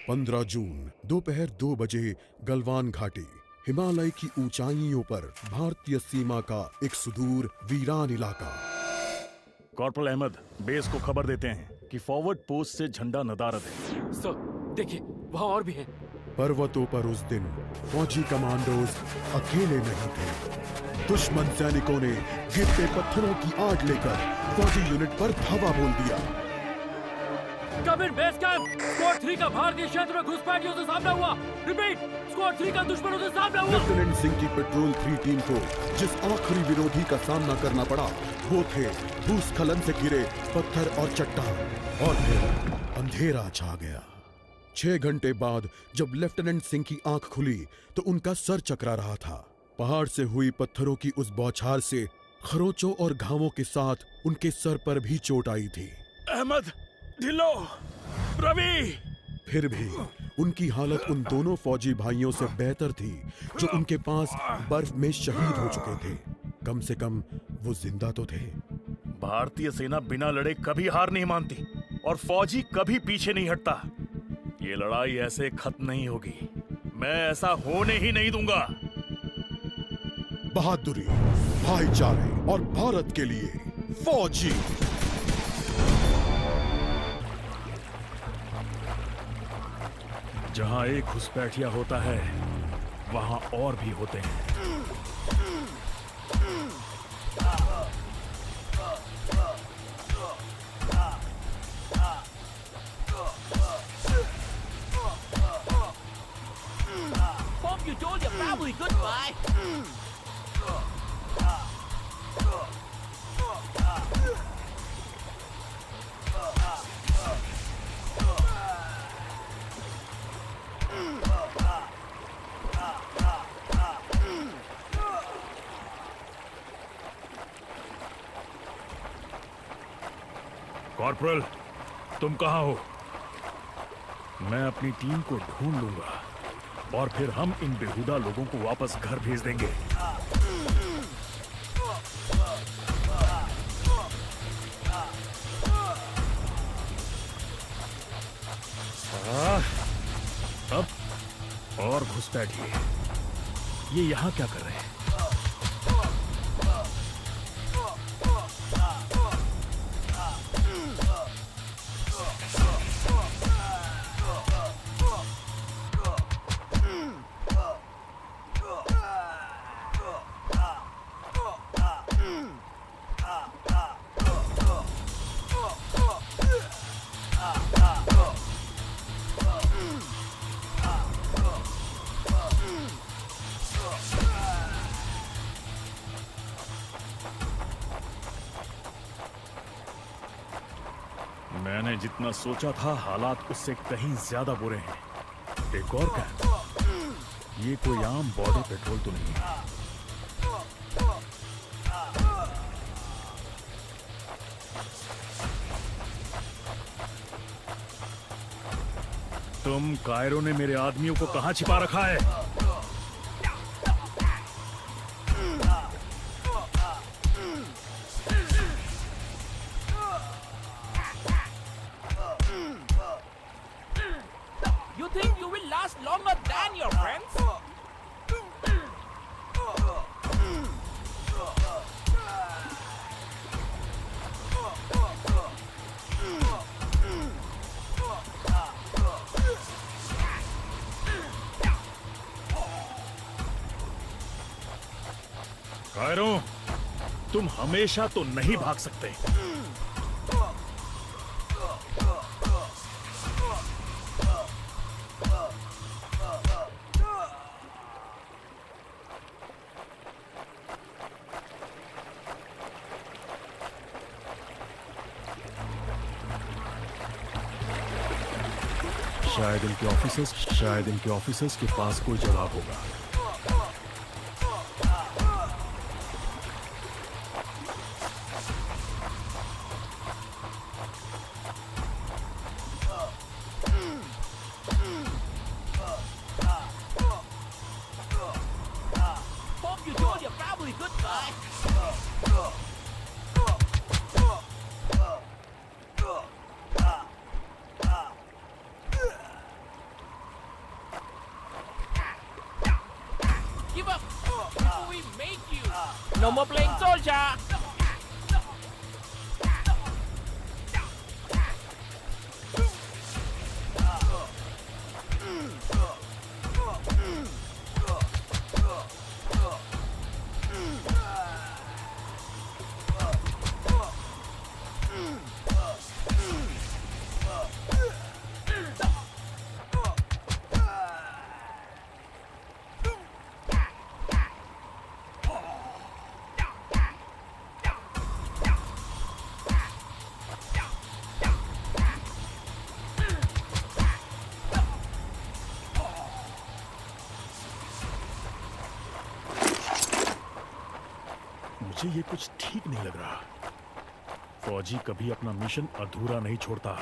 15 जून दोपहर 2 बजे गलवान घाटी, हिमालय की ऊंचाइयों पर भारतीय सीमा का एक सुदूर वीरान इलाका। कॉर्पोरल अहमद, बेस को खबर देते हैं कि फॉरवर्ड पोस्ट से झंडा नदारद है। सर, देखिए वहाँ और भी हैं। पर्वतों पर उस दिन फौजी कमांडोज अकेले नहीं थे। दुश्मन सैनिकों ने गिरते पत्थरों की आग लेकर फौजी यूनिट पर धावा बोल दिया। कम इन बेस कैंप, स्क्वाड 3 का भारतीय क्षेत्र में घुसपैठियों से सामना हुआ। रिपीट, स्क्वाड 3 का दुश्मनों से सामना हुआ। लेफ्टिनेंट सिंह की पेट्रोल 3 टीम को जिस आखिरी विरोधी का सामना करना पड़ा वो थे भूस्खलन से गिरे पत्थर और चट्टान। और फिर अंधेरा छा गया। 6 घंटे बाद जब लेफ्टिनेंट सिंह की आंख खुली तो उनका सर चकरा रहा था। पहाड़ से हुई पत्थरों की उस बौछार से खरोंचों और घावों के साथ उनके सर पर भी चोट आई थी। अहमद, ढिल्लो, रवि। फिर भी उनकी हालत उन दोनों फौजी भाइयों से बेहतर थी जो उनके पास बर्फ में शहीद हो चुके थे। कम से कम वो जिंदा तो थे। भारतीय सेना बिना लड़े कभी हार नहीं मानती और फौजी कभी पीछे नहीं हटता। ये लड़ाई ऐसे खत्म नहीं होगी। मैं ऐसा होने ही नहीं दूंगा। बहादुरी, भाईचारे और भारत के लिए फौजी। जहां एक घुसपैठिया होता है वहां और भी होते हैं। Hope you told your family goodbye. Corporal, तुम कहाँ हो? मैं अपनी टीम को ढूंढ लूंगा और फिर हम इन बेहुदा लोगों को वापस घर भेज देंगे। अब और घुसपैठिए, ये यहाँ क्या कर रहे हैं? मैंने जितना सोचा था हालात उससे कहीं ज्यादा बुरे हैं। एक और कैंप, ये कोई आम बॉर्डर पेट्रोल तो नहीं है। तुम कायरो ने मेरे आदमियों को कहां छिपा रखा है? You think you will last longer than your friends? Cairo, तुम हमेशा तो नहीं भाग सकते। शायद इनके ऑफिसर्स के पास कोई जवाब होगा। Hope you told your family goodbye. up before we make you. No more playing soldier. मुझे ये कुछ ठीक नहीं लग रहा। फौजी कभी अपना मिशन अधूरा नहीं छोड़ता।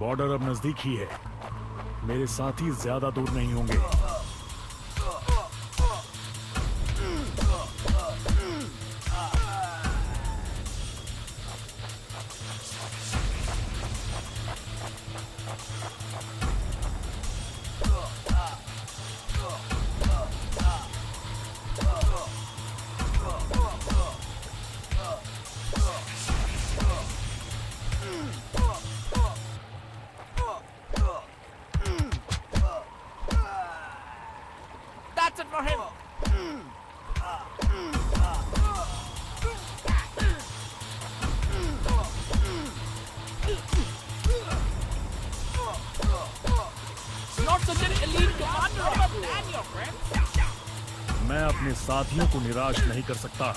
बॉर्डर अब नजदीक ही है। मेरे साथी ज्यादा दूर नहीं होंगे। That's it for him. Not such an elite commander of than your friends. मैं अपने साथियों को निराश नहीं कर सकता।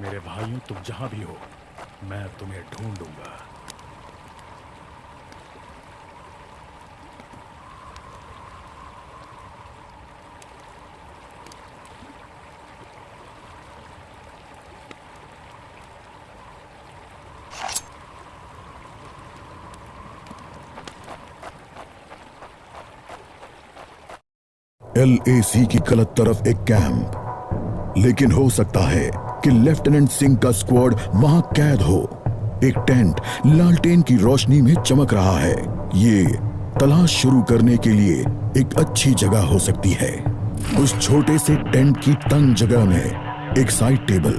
मेरे भाइयों, तुम जहां भी हो, मैं तुम्हें ढूंढूंगा। LAC की गलत तरफ एक कैंप, लेकिन हो सकता है कि लेफ्टिनेंट सिंह का स्क्वाड वहां कैद हो। एक टेंट लालटेन की रोशनी में चमक रहा है। ये तलाश शुरू करने के लिए एक अच्छी जगह हो सकती है। उस छोटे से टेंट की तंग जगह में एक साइड टेबल,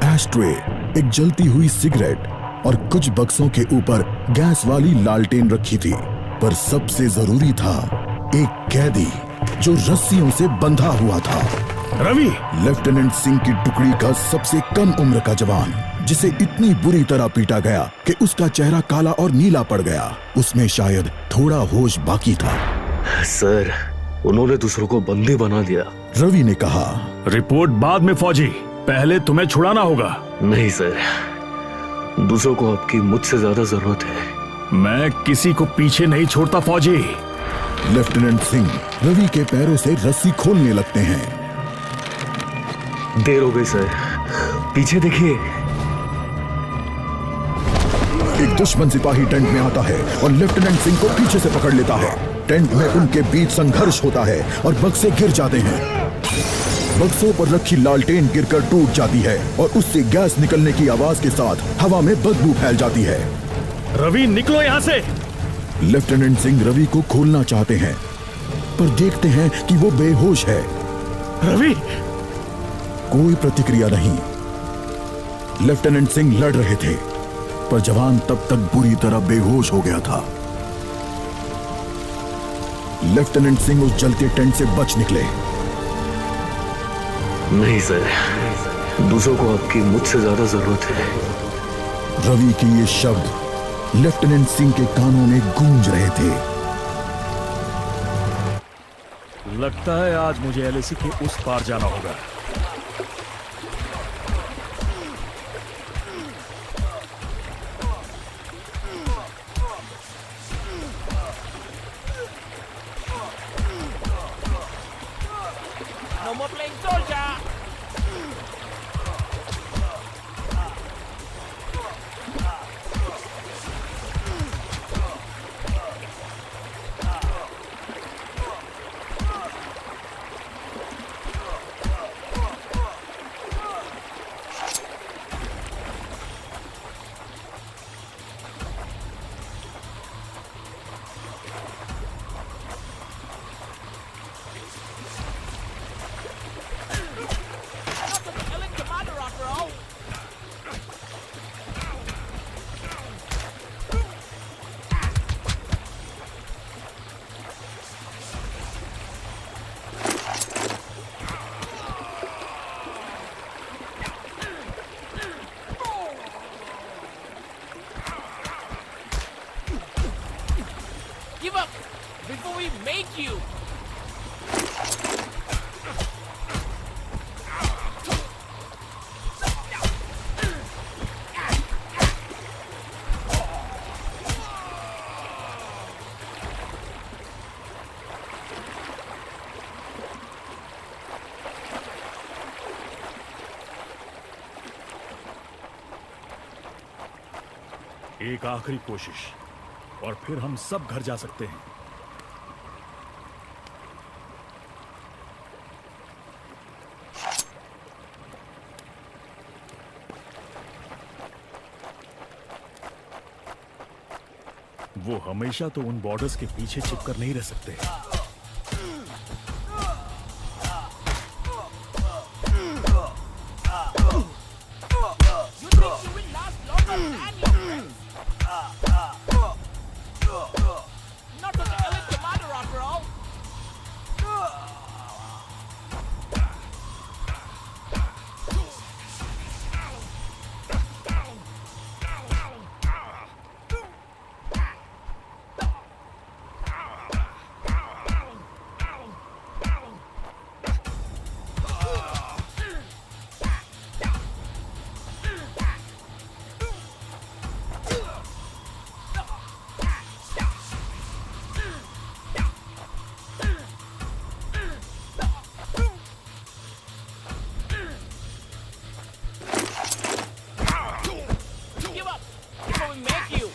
एस्ट्रे, एक जलती हुई सिगरेट और कुछ बक्सों के ऊपर गैस वाली लालटेन रखी थी। पर सबसे जरूरी था एक कैदी जो रस्सियों से बंधा हुआ था। रवि! लेफ्टिनेंट सिंह की टुकड़ी का सबसे कम उम्र का जवान, जिसे इतनी बुरी तरह पीटा गया कि उसका चेहरा काला और नीला पड़ गया। उसमें शायद थोड़ा होश बाकी था। सर, उन्होंने दूसरों को बंदी बना दिया। रवि ने कहा। रिपोर्ट बाद में फौजी, पहले तुम्हें छुड़ाना होगा। नहीं सर, दूसरों को आपकी मुझसे ज्यादा जरूरत है। मैं किसी को पीछे नहीं छोड़ता फौजी। लेफ्टिनेंट सिंह रवि के पैरों से रस्सी खोलने लगते हैं। देर हो गई सर, पीछे देखिए। एक दुश्मन सिपाही टेंट में आता है और लेफ्टिनेंट सिंह को पीछे से पकड़ लेता है। टेंट में उनके बीच संघर्ष होता है और बक्से गिर जाते हैं। बक्सों पर रखी लालटेन गिरकर टूट जाती है और उससे गैस निकलने की आवाज के साथ हवा में बदबू फैल जाती है। रवि, निकलो यहाँ से। लेफ्टिनेंट सिंह रवि को खोलना चाहते हैं, पर देखते हैं कि वो बेहोश है। रवि! कोई प्रतिक्रिया नहीं। लेफ्टिनेंट सिंह लड़ रहे थे, पर जवान तब तक बुरी तरह बेहोश हो गया था। लेफ्टिनेंट सिंह उस जलते टेंट से बच निकले। नहीं सर, दूसरों को आपकी मुझसे ज्यादा जरूरत है। रवि के ये शब्द लेफ्टिनेंट सिंह के कानों में गूंज रहे थे। लगता है आज मुझे LAC के उस पार जाना होगा। Give up before we make you. एक आखिरी कोशिश और फिर हम सब घर जा सकते हैं। वो हमेशा तो उन बॉर्डर्स के पीछे चिपकर नहीं रह सकते। You think you will last longer than your friends? Not such an elite commander after all. Give up before we make you.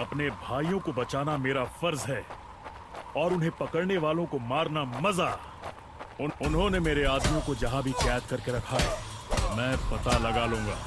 अपने भाइयों को बचाना मेरा फर्ज है और उन्हें पकड़ने वालों को मारना मजा। उन्होंने मेरे आदमियों को जहां भी कैद करके रखा है मैं पता लगा लूंगा।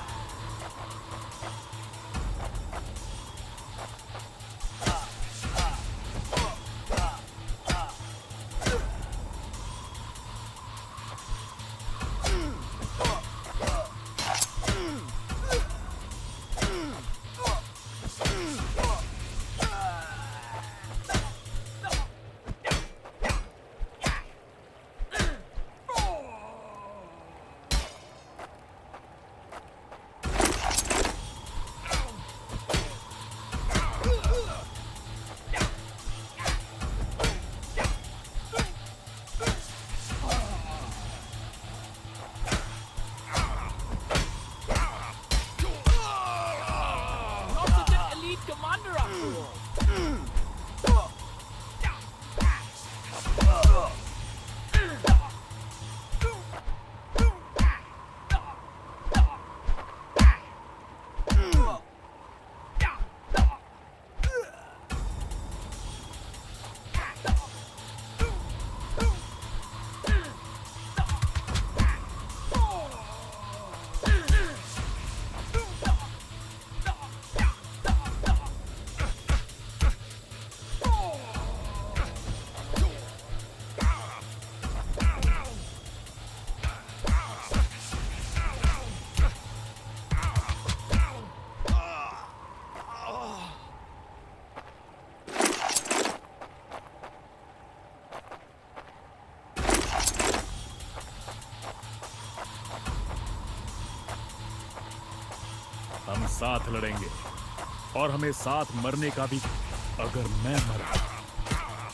साथ लड़ेंगे और हमें साथ मरने का भी। अगर मैं मरा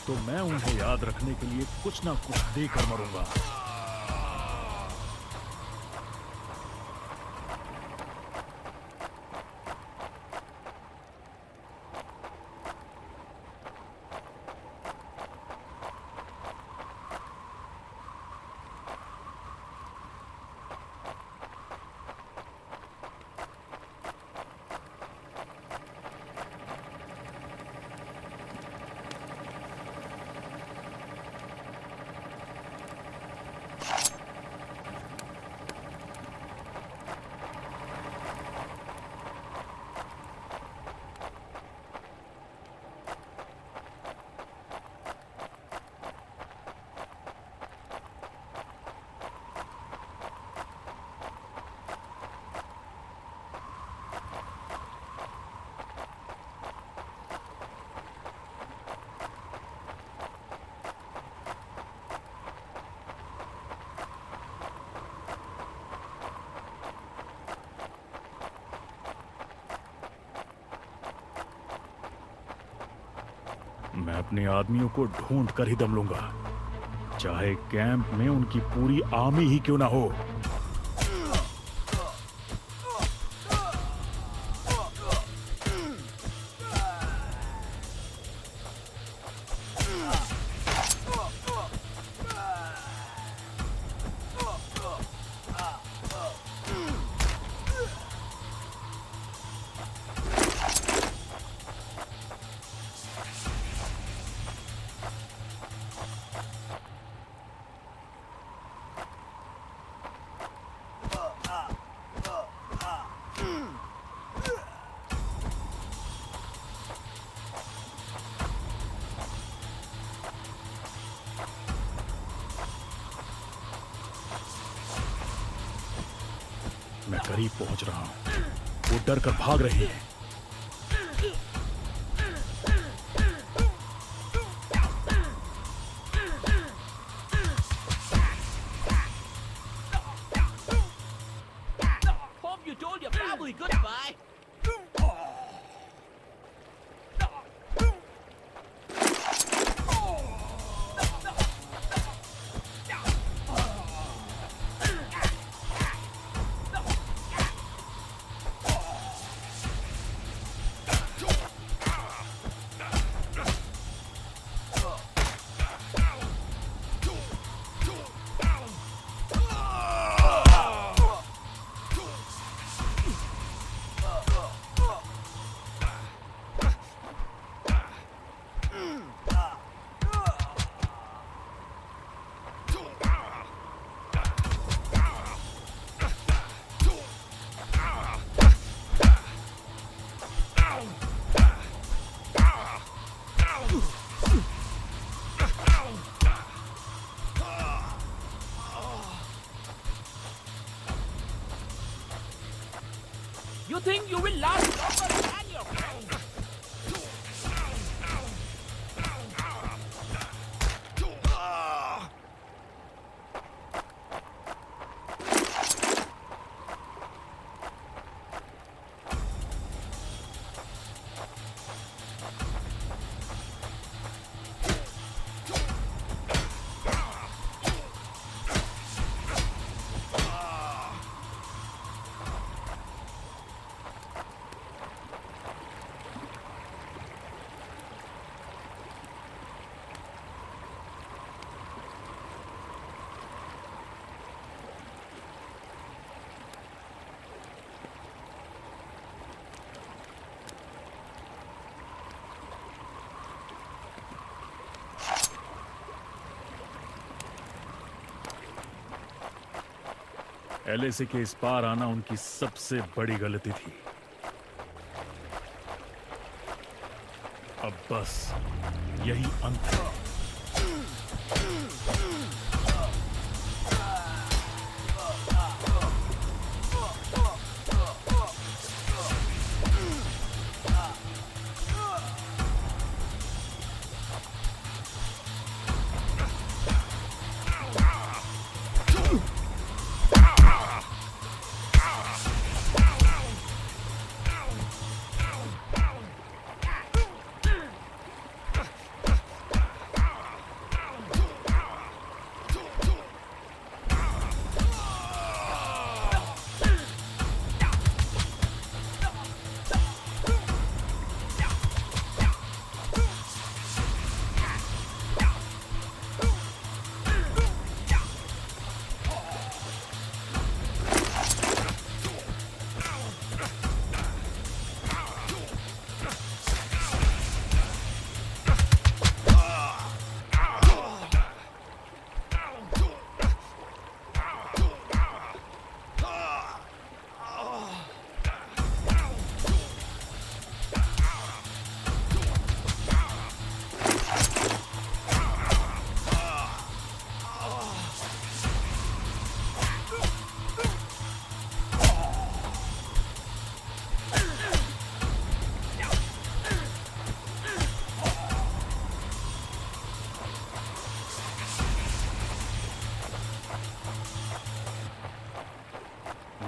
तो मैं उन्हें याद रखने के लिए कुछ ना कुछ देकर मरूंगा। मैं अपने आदमियों को ढूंढ कर ही दम लूंगा, चाहे कैंप में उनकी पूरी आर्मी ही क्यों ना हो। मैं करीब पहुंच रहा हूं। वो डर कर भाग रहे हैं। Hope you told your family goodbye. You think you will last longer than your friends? LAC के इस पार आना उनकी सबसे बड़ी गलती थी। अब बस यही अंत है।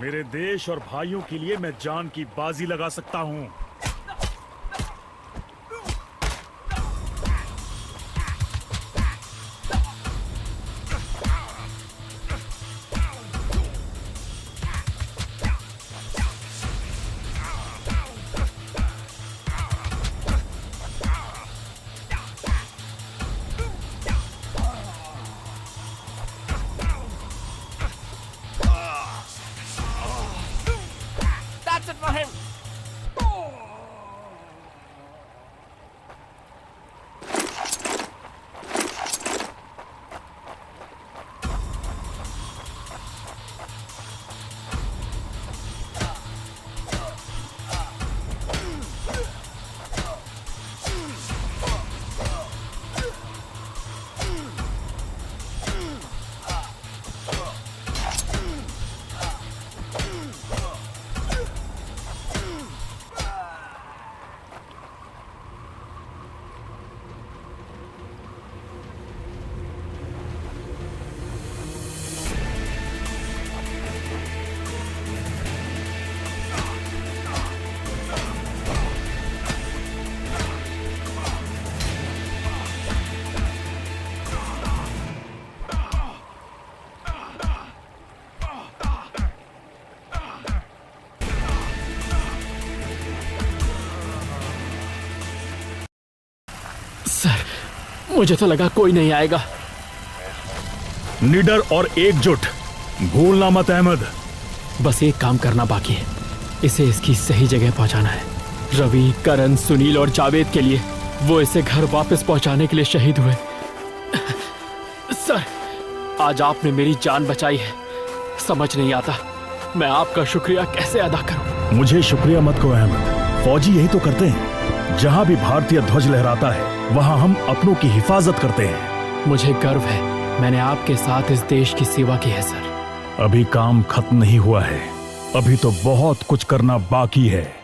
मेरे देश और भाइयों के लिए मैं जान की बाजी लगा सकता हूं। That's it for him. Sir, मुझे तो लगा कोई नहीं आएगा। निडर और एकजुट, भूलना मत अहमद। बस एक काम करना बाकी है, इसे इसकी सही जगह पहुंचाना है। रवि, करण, सुनील और जावेद के लिए वो इसे घर वापस पहुंचाने के लिए शहीद हुए। सर, आज आपने मेरी जान बचाई है। समझ नहीं आता मैं आपका शुक्रिया कैसे अदा करूं। मुझे शुक्रिया मत कहो अहमद, फौजी यही तो करते हैं। जहां भी भारतीय ध्वज लहराता है वहां हम अपनों की हिफाजत करते हैं। मुझे गर्व है, मैंने आपके साथ इस देश की सेवा की है सर। अभी काम खत्म नहीं हुआ है, अभी तो बहुत कुछ करना बाकी है।